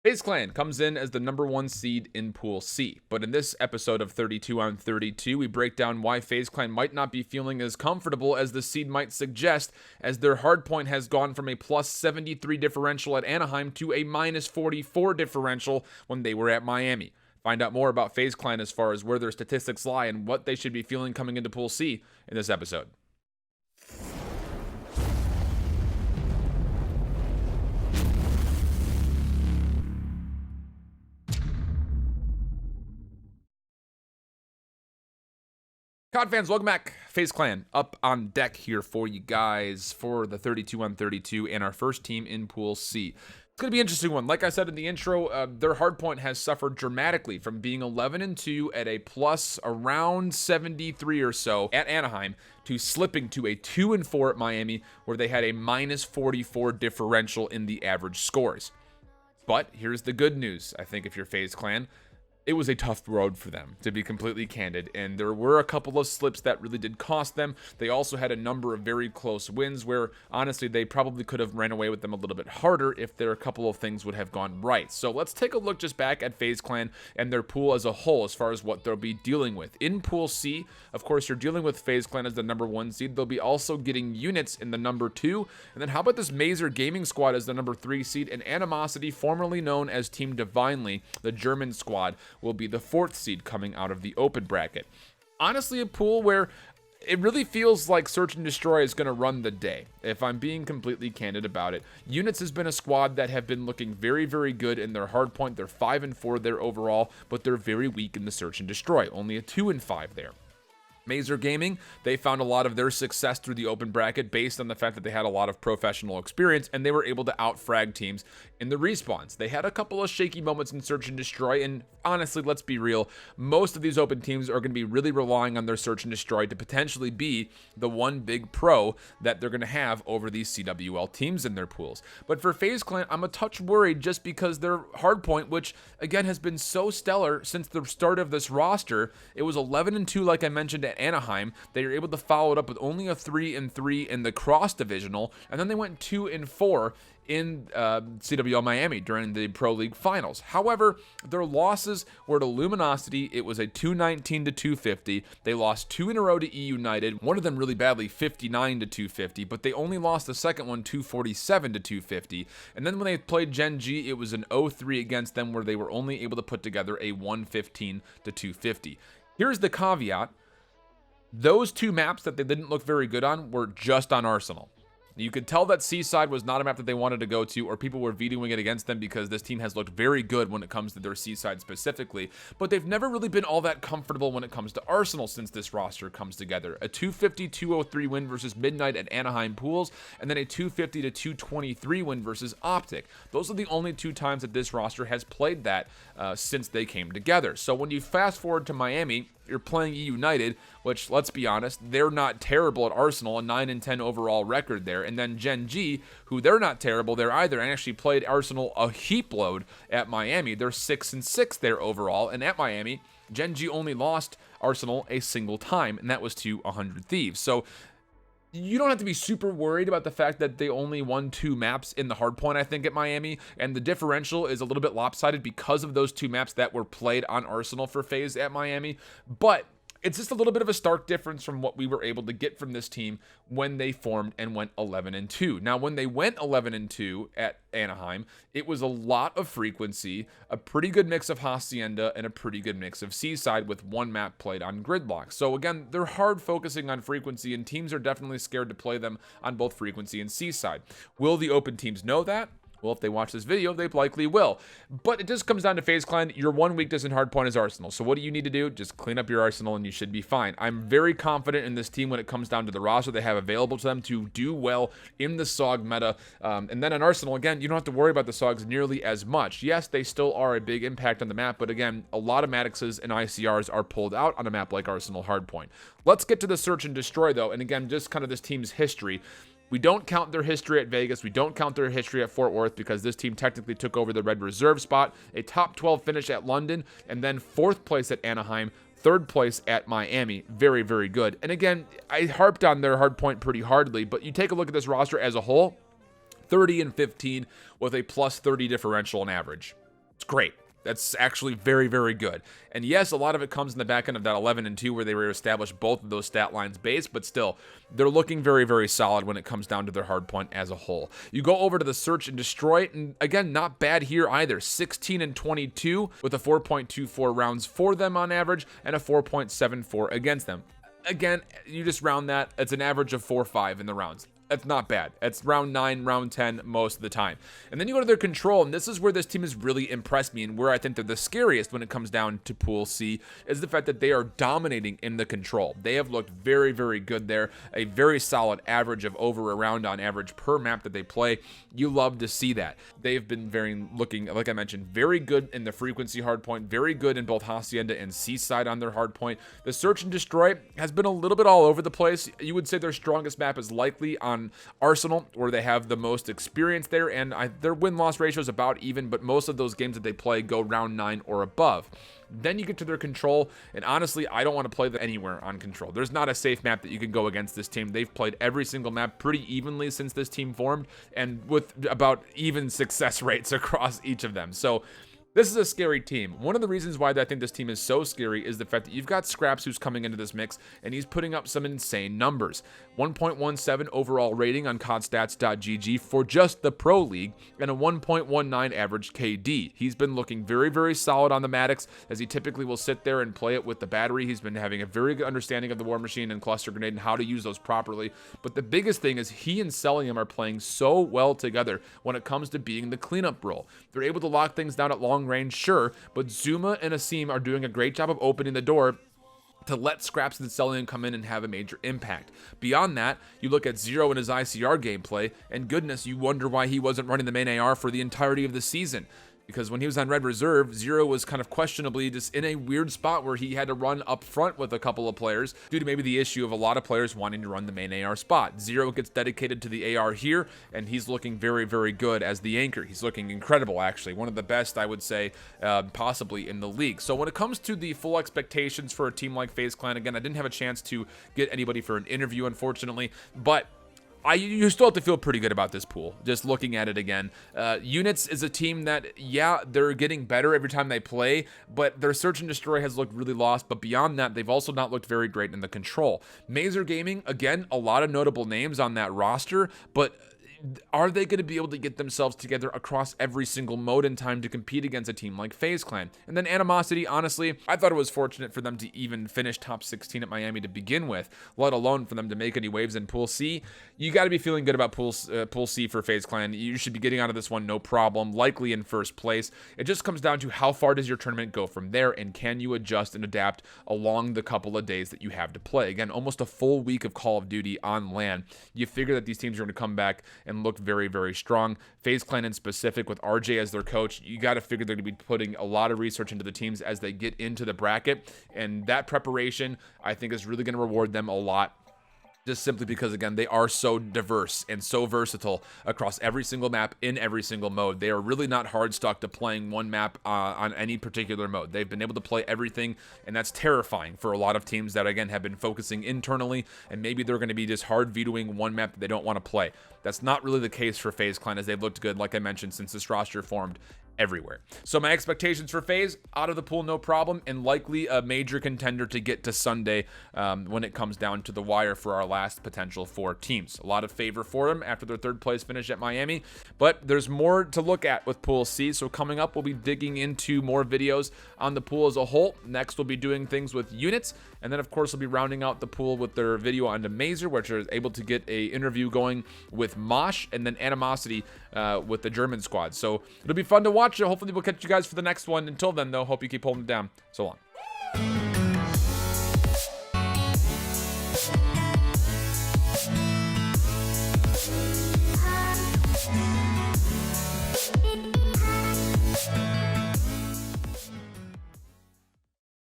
FaZe Clan comes in as the #1 seed in Pool C, but in this episode of 32 on 32, we break down why FaZe Clan might not be feeling as comfortable as the seed might suggest, as their hardpoint has gone from a +73 differential at Anaheim to a -44 differential when they were at Miami. Find out more about FaZe Clan as far as where their statistics lie and what they should be feeling coming into Pool C in this episode. COD fans, welcome back. FaZe Clan up on deck here for you guys for the 32 on 32 and our first team in Pool C. It's going to be an interesting one. Like I said in the intro, their hardpoint has suffered dramatically from being 11-2 at a plus around 73 or so at Anaheim to slipping to a 2-4 at Miami, where they had a -44 differential in the average scores. But here's the good news, I think, if you're FaZe Clan. It was a tough road for them, to be completely candid, and there were a couple of slips that really did cost them. They also had a number of very close wins where, honestly, they probably could have ran away with them a little bit harder if there a couple of things would have gone right. So let's take a look just back at FaZe Clan and their pool as a whole as far as what they'll be dealing with. In Pool C, of course, you're dealing with FaZe Clan as the #1 seed. They'll be also getting units in the #2. And then how about this Mazer Gaming squad as the #3 seed, and Animosity, formerly known as Team Divinely, the German squad, will be the 4th seed coming out of the open bracket. Honestly, a pool where it really feels like Search and Destroy is going to run the day, if I'm being completely candid about it. Units has been a squad that have been looking very, very good in their hardpoint. They're 5-4 there overall, but they're very weak in the Search and Destroy, only a 2-5 there. Mazer Gaming, they found a lot of their success through the open bracket based on the fact that they had a lot of professional experience and they were able to outfrag teams in the respawns. They had a couple of shaky moments in Search and Destroy, and honestly, let's be real, most of these open teams are going to be really relying on their Search and Destroy to potentially be the one big pro that they're going to have over these CWL teams in their pools. But for FaZe Clan, I'm a touch worried just because their hardpoint, which again has been so stellar since the start of this roster, it was 11-2 like I mentioned at Anaheim. They were able to follow it up with only a 3-3 in the cross divisional, and then they went 2-4 in CWL Miami during the Pro League Finals. However, their losses were to Luminosity. It was a 219-250. They lost 2 in a row to E United, one of them really badly, 59-250, but they only lost the second one 247-250. And then when they played Gen G, it was an 0-3 against them, where they were only able to put together a 115-250. Here's the caveat. Those 2 maps that they didn't look very good on were just on Arsenal. You could tell that Seaside was not a map that they wanted to go to, or people were vetoing it against them because this team has looked very good when it comes to their Seaside specifically, but they've never really been all that comfortable when it comes to Arsenal since this roster comes together. A 250-203 win versus Midnight at Anaheim Pools, and then a 250-223 win versus Optic. Those are the only 2 times that this roster has played that since they came together. So when you fast forward to Miami, you're playing E United, which, let's be honest, they're not terrible at Arsenal, a 9-10 overall record there. And then Gen G, who they're not terrible there either, and actually played Arsenal a heap load at Miami. They're 6-6 there overall, and at Miami, Gen G only lost Arsenal a single time, and that was to 100 Thieves. So you don't have to be super worried about the fact that they only won 2 maps in the hardpoint, I think, at Miami, and the differential is a little bit lopsided because of those 2 maps that were played on Arsenal for FaZe at Miami, but it's just a little bit of a stark difference from what we were able to get from this team when they formed and went 11-2. Now, when they went 11-2 at Anaheim, it was a lot of frequency, a pretty good mix of Hacienda, and a pretty good mix of Seaside with 1 map played on Gridlock. So again, they're hard focusing on frequency, and teams are definitely scared to play them on both frequency and Seaside. Will the open teams know that? Well, if they watch this video, they likely will. But it just comes down to FaZe Clan. Your one weakness in hardpoint is Arsenal. So what do you need to do? Just clean up your Arsenal and you should be fine. I'm very confident in this team when it comes down to the roster they have available to them to do well in the SOG meta. And then on Arsenal, again, you don't have to worry about the SOGs nearly as much. Yes, they still are a big impact on the map, but again, a lot of Maddoxes and ICRs are pulled out on a map like Arsenal hardpoint. Let's get to the Search and Destroy, though, and again, just kind of this team's history. We don't count their history at Vegas. We don't count their history at Fort Worth because this team technically took over the Red Reserve spot, a top 12 finish at London, and then 4th place at Anaheim, 3rd place at Miami. Very, very good. And again, I harped on their hard point pretty hardly, but you take a look at this roster as a whole, 30-15 with a plus 30 differential on average. It's great. That's actually very, very good. And yes, a lot of it comes in the back end of that 11-2 where they were established both of those stat lines base, but still, they're looking very, very solid when it comes down to their hard point as a whole. You go over to the search and destroy, and again, not bad here either. 16-22 with a 4.24 rounds for them on average and a 4.74 against them. Again, you just round that. It's an average of 4.5 in the rounds. That's not bad. It's round 9, round 10 most of the time. And then you go to their control, and this is where this team has really impressed me, and where I think they're the scariest when it comes down to Pool C, is the fact that they are dominating in the control. They have looked very, very good there. A very solid average of over a round on average per map that they play. You love to see that. They've been looking, like I mentioned, very good in the frequency hardpoint, very good in both Hacienda and Seaside on their hardpoint. The search and destroy has been a little bit all over the place. You would say their strongest map is likely on Arsenal, where they have the most experience there, and their win-loss ratio is about even, but most of those games that they play go round 9 or above. Then you get to their control, and honestly, I don't want to play them anywhere on control. There's not a safe map that you can go against this team. They've played every single map pretty evenly since this team formed, and with about even success rates across each of them. So this is a scary team. One of the reasons why I think this team is so scary is the fact that you've got Scraps who's coming into this mix, and he's putting up some insane numbers. 1.17 overall rating on codstats.gg for just the Pro League, and a 1.19 average KD. He's been looking very, very solid on the Maddox, as he typically will sit there and play it with the battery. He's been having a very good understanding of the War Machine and Cluster Grenade and how to use those properly. But the biggest thing is he and Celium are playing so well together when it comes to being the cleanup role. They're able to lock things down at long range, sure, but Zuma and Asim are doing a great job of opening the door to let Scraps and Celium come in and have a major impact. Beyond that, you look at Zero and his ICR gameplay, and goodness, you wonder why he wasn't running the main AR for the entirety of the season. Because when he was on Red Reserve, Zero was kind of questionably just in a weird spot where he had to run up front with a couple of players due to maybe the issue of a lot of players wanting to run the main AR spot. Zero gets dedicated to the AR here, and he's looking very, very good as the anchor. He's looking incredible, actually. One of the best, I would say, possibly in the league. So when it comes to the full expectations for a team like FaZe Clan, again, I didn't have a chance to get anybody for an interview, unfortunately, but you still have to feel pretty good about this pool, just looking at it again. Units is a team that, yeah, they're getting better every time they play, but their search and destroy has looked really lost. But beyond that, they've also not looked very great in the control. Mazer Gaming, again, a lot of notable names on that roster, but are they going to be able to get themselves together across every single mode in time to compete against a team like FaZe Clan? And then Animosity, honestly, I thought it was fortunate for them to even finish top 16 at Miami to begin with, let alone for them to make any waves in Pool C. You got to be feeling good about Pool C for FaZe Clan. You should be getting out of this one no problem, likely in first place. It just comes down to how far does your tournament go from there, and can you adjust and adapt along the couple of days that you have to play? Again, almost a full week of Call of Duty on LAN. You figure that these teams are going to come back and look very, very strong. FaZe Clan in specific, with RJ as their coach, you got to figure they're going to be putting a lot of research into the teams as they get into the bracket, and that preparation, I think, is really going to reward them a lot. Just simply because, again, they are so diverse and so versatile across every single map in every single mode. They are really not hard stuck to playing one map on any particular mode. They've been able to play everything, and that's terrifying for a lot of teams that, again, have been focusing internally, and maybe they're going to be just hard vetoing one map that they don't want to play. That's not really the case for FaZe Clan, as they've looked good, like I mentioned, since this roster formed everywhere. So my expectations for FaZe, out of the pool, no problem, and likely a major contender to get to Sunday when it comes down to the wire for our last potential 4 teams. A lot of favor for them after their 3rd place finish at Miami, but there's more to look at with Pool C. So coming up, we'll be digging into more videos on the pool as a whole. Next, we'll be doing things with units, and then of course we'll be rounding out the pool with their video on the Mazer, which are able to get a interview going with Mosh, and then Animosity with the German squad. So it'll be fun to watch. Hopefully we'll catch you guys for the next one. Until then, though, hope you keep holding it down. So long.